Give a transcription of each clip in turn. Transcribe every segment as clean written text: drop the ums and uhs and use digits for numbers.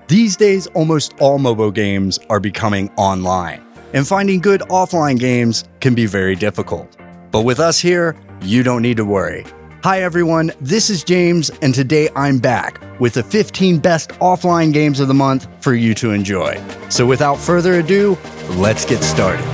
These days, almost all mobile games are becoming online, and finding good offline games can be very difficult. But with us here, you don't need to worry. Hi everyone, this is James, and today I'm back with the 15 best offline games of the month for you to enjoy. So without further ado, let's get started.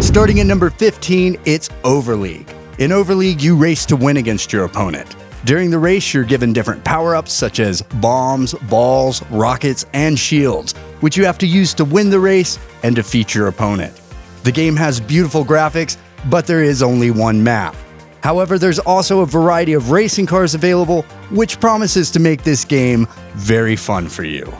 Starting at number 15, it's Overleague. In Overleague, you race to win against your opponent. During the race, you're given different power-ups such as bombs, balls, rockets, and shields, which you have to use to win the race and defeat your opponent. The game has beautiful graphics, but there is only one map. However, there's also a variety of racing cars available, which promises to make this game very fun for you.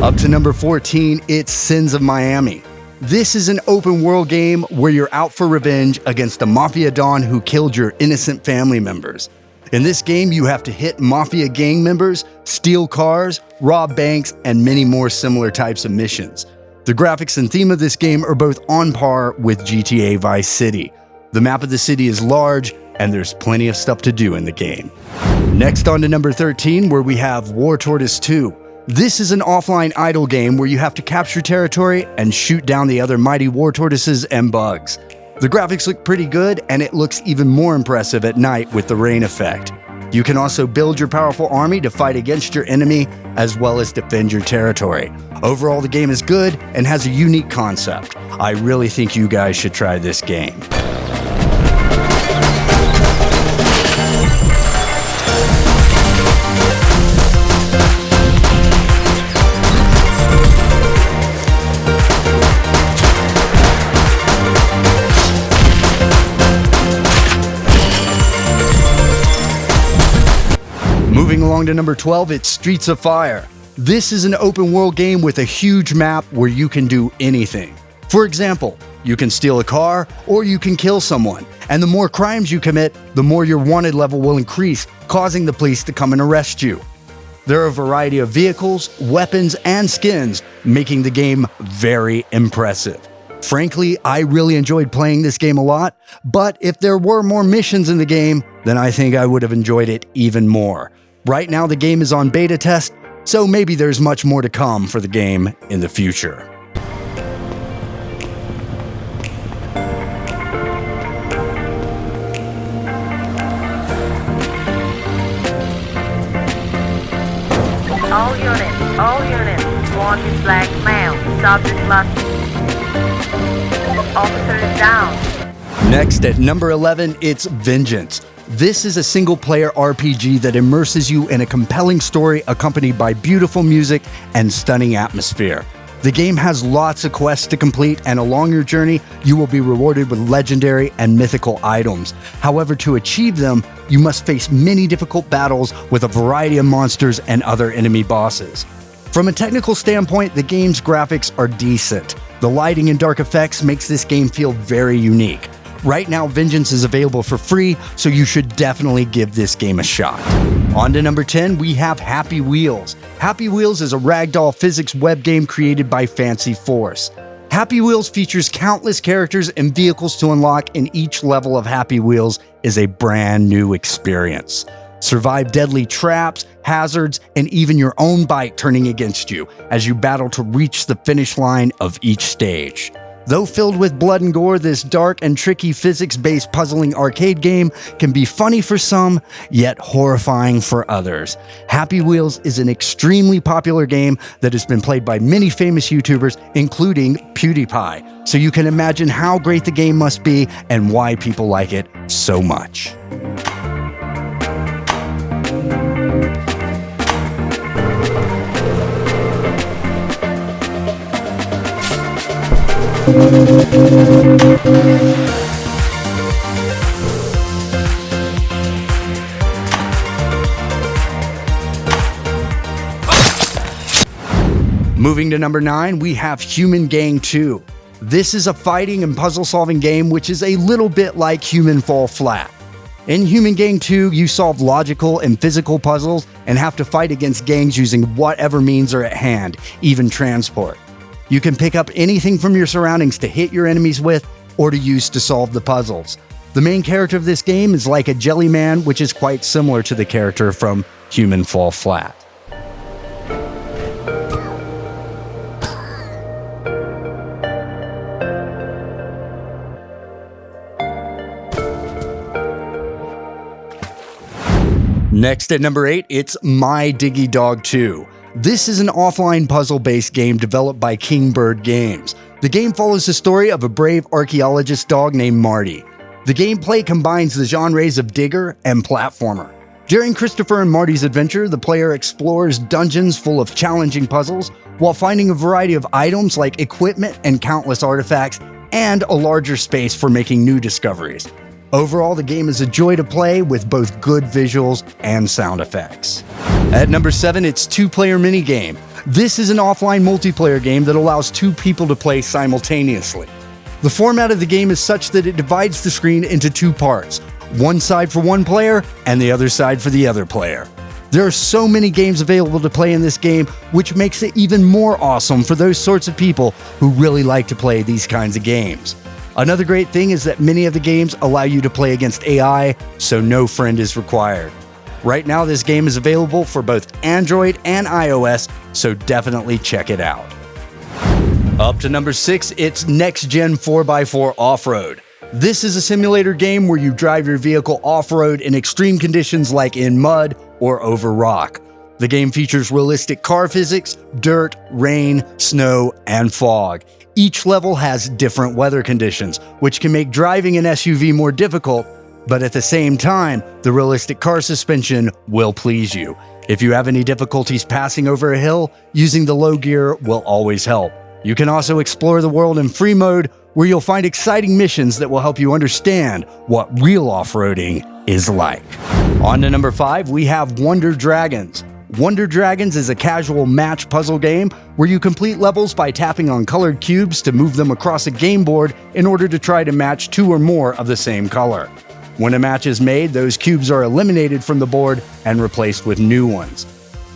Up to number 14, it's Sins of Miami. This is an open-world game where you're out for revenge against a mafia don who killed your innocent family members. In this game, you have to hit mafia gang members, steal cars, rob banks, and many more similar types of missions. The graphics and theme of this game are both on par with GTA Vice City. The map of the city is large, and there's plenty of stuff to do in the game. Next on to number 13, where we have War Tortoise 2. This is an offline idle game where you have to capture territory and shoot down the other mighty war tortoises and bugs. The graphics look pretty good, and it looks even more impressive at night with the rain effect. You can also build your powerful army to fight against your enemy, as well as defend your territory. Overall, the game is good and has a unique concept. I really think you guys should try this game. Moving along to number 12, it's Streets of Fire. This is an open world game with a huge map where you can do anything. For example, you can steal a car or you can kill someone, and the more crimes you commit, the more your wanted level will increase, causing the police to come and arrest you. There are a variety of vehicles, weapons, and skins, making the game very impressive. Frankly, I really enjoyed playing this game a lot, but if there were more missions in the game, then I think I would have enjoyed it even more. Right now, the game is on beta test, so maybe there's much more to come for the game in the future. All units, wanted flag male, subject lost. Officer is down. Next at number 11, it's Vengeance. This is a single-player RPG that immerses you in a compelling story accompanied by beautiful music and stunning atmosphere. The game has lots of quests to complete, and along your journey, you will be rewarded with legendary and mythical items. However, to achieve them, you must face many difficult battles with a variety of monsters and other enemy bosses. From a technical standpoint, the game's graphics are decent. The lighting and dark effects makes this game feel very unique. Right now, Vengeance is available for free, so you should definitely give this game a shot. On to number 10, we have Happy Wheels. Happy Wheels is a ragdoll physics web game created by Fancy Force. Happy Wheels features countless characters and vehicles to unlock, and each level of Happy Wheels is a brand new experience. Survive deadly traps, hazards, and even your own bike turning against you as you battle to reach the finish line of each stage. Though filled with blood and gore, this dark and tricky physics-based puzzling arcade game can be funny for some, yet horrifying for others. Happy Wheels is an extremely popular game that has been played by many famous YouTubers, including PewDiePie. So you can imagine how great the game must be and why people like it so much. Moving to number 9, we have Human Gang 2. This is a fighting and puzzle-solving game which is a little bit like Human Fall Flat. In Human Gang 2, you solve logical and physical puzzles and have to fight against gangs using whatever means are at hand, even transport. You can pick up anything from your surroundings to hit your enemies with or to use to solve the puzzles. The main character of this game is like a jelly man, which is quite similar to the character from Human Fall Flat. Next at number 8, it's My Diggy Dog 2. This is an offline puzzle-based game developed by Kingbird Games. The game follows the story of a brave archaeologist dog named Marty. The gameplay combines the genres of digger and platformer. During Christopher and Marty's adventure, the player explores dungeons full of challenging puzzles while finding a variety of items like equipment and countless artifacts, and a larger space for making new discoveries. Overall, the game is a joy to play with both good visuals and sound effects. At number 7, it's Two-Player Minigame. This is an offline multiplayer game that allows 2 people to play simultaneously. The format of the game is such that it divides the screen into 2 parts, one side for one player and the other side for the other player. There are so many games available to play in this game, which makes it even more awesome for those sorts of people who really like to play these kinds of games. Another great thing is that many of the games allow you to play against AI, so no friend is required. Right now, this game is available for both Android and iOS, so definitely check it out. Up to number 6, it's Next Gen 4x4 Off-Road. This is a simulator game where you drive your vehicle off-road in extreme conditions like in mud or over rock. The game features realistic car physics, dirt, rain, snow, and fog. Each level has different weather conditions, which can make driving an SUV more difficult, but at the same time, the realistic car suspension will please you. If you have any difficulties passing over a hill, using the low gear will always help. You can also explore the world in free mode, where you'll find exciting missions that will help you understand what real off-roading is like. On to number 5, we have Wonder Dragons. Wonder Dragons is a casual match puzzle game where you complete levels by tapping on colored cubes to move them across a game board in order to try to match 2 or more of the same color. When a match is made, those cubes are eliminated from the board and replaced with new ones.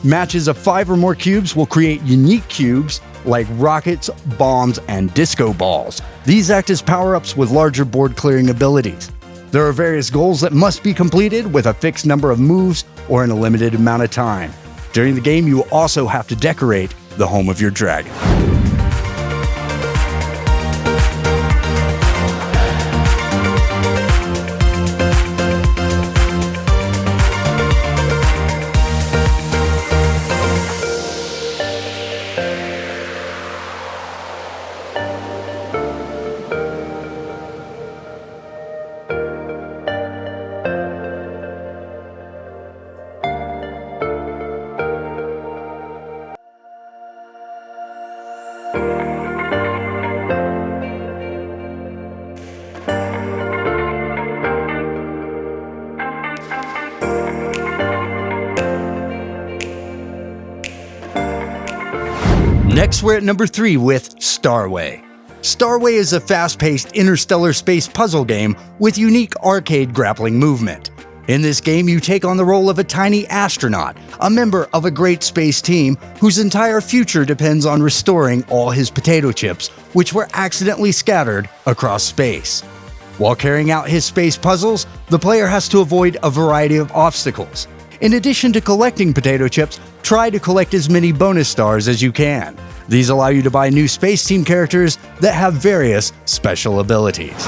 Matches of 5 or more cubes will create unique cubes like rockets, bombs, and disco balls. These act as power-ups with larger board clearing abilities. There are various goals that must be completed with a fixed number of moves or in a limited amount of time. During the game, you will also have to decorate the home of your dragon. Next, we're at number 3 with Starway. Starway is a fast-paced interstellar space puzzle game with unique arcade grappling movement. In this game, you take on the role of a tiny astronaut, a member of a great space team whose entire future depends on restoring all his potato chips, which were accidentally scattered across space. While carrying out his space puzzles, the player has to avoid a variety of obstacles. In addition to collecting potato chips, try to collect as many bonus stars as you can. These allow you to buy new space team characters that have various special abilities.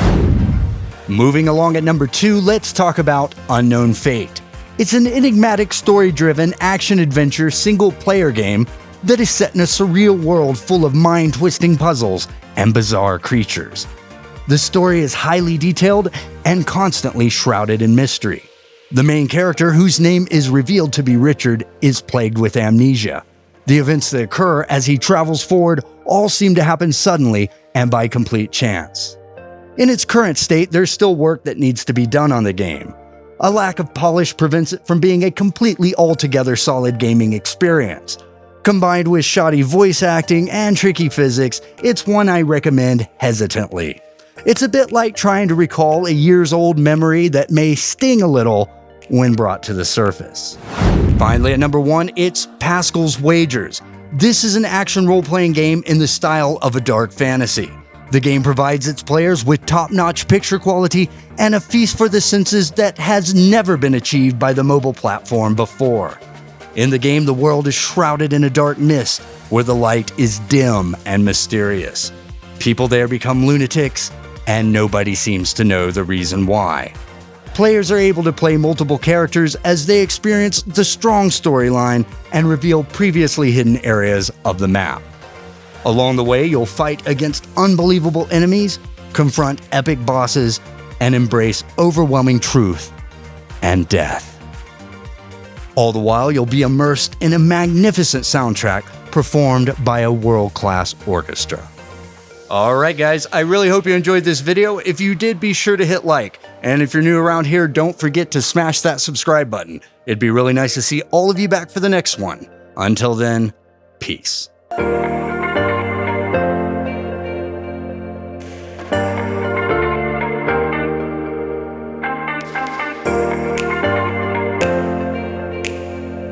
Moving along at number 2, let's talk about Unknown Fate. It's an enigmatic, story-driven, action-adventure single-player game that is set in a surreal world full of mind-twisting puzzles and bizarre creatures. The story is highly detailed and constantly shrouded in mystery. The main character, whose name is revealed to be Richard, is plagued with amnesia. The events that occur as he travels forward all seem to happen suddenly and by complete chance. In its current state, there's still work that needs to be done on the game. A lack of polish prevents it from being a completely altogether solid gaming experience. Combined with shoddy voice acting and tricky physics, it's one I recommend hesitantly. It's a bit like trying to recall a years-old memory that may sting a little when brought to the surface. Finally, at number 1, it's Pascal's Wagers. This is an action role-playing game in the style of a dark fantasy. The game provides its players with top-notch picture quality and a feast for the senses that has never been achieved by the mobile platform before. In the game, the world is shrouded in a dark mist, where the light is dim and mysterious. People there become lunatics, and nobody seems to know the reason why. Players are able to play multiple characters as they experience the strong storyline and reveal previously hidden areas of the map. Along the way, you'll fight against unbelievable enemies, confront epic bosses, and embrace overwhelming truth and death. All the while, you'll be immersed in a magnificent soundtrack performed by a world-class orchestra. Alright guys, I really hope you enjoyed this video. If you did, be sure to hit like. And if you're new around here, don't forget to smash that subscribe button. It'd be really nice to see all of you back for the next one. Until then, peace.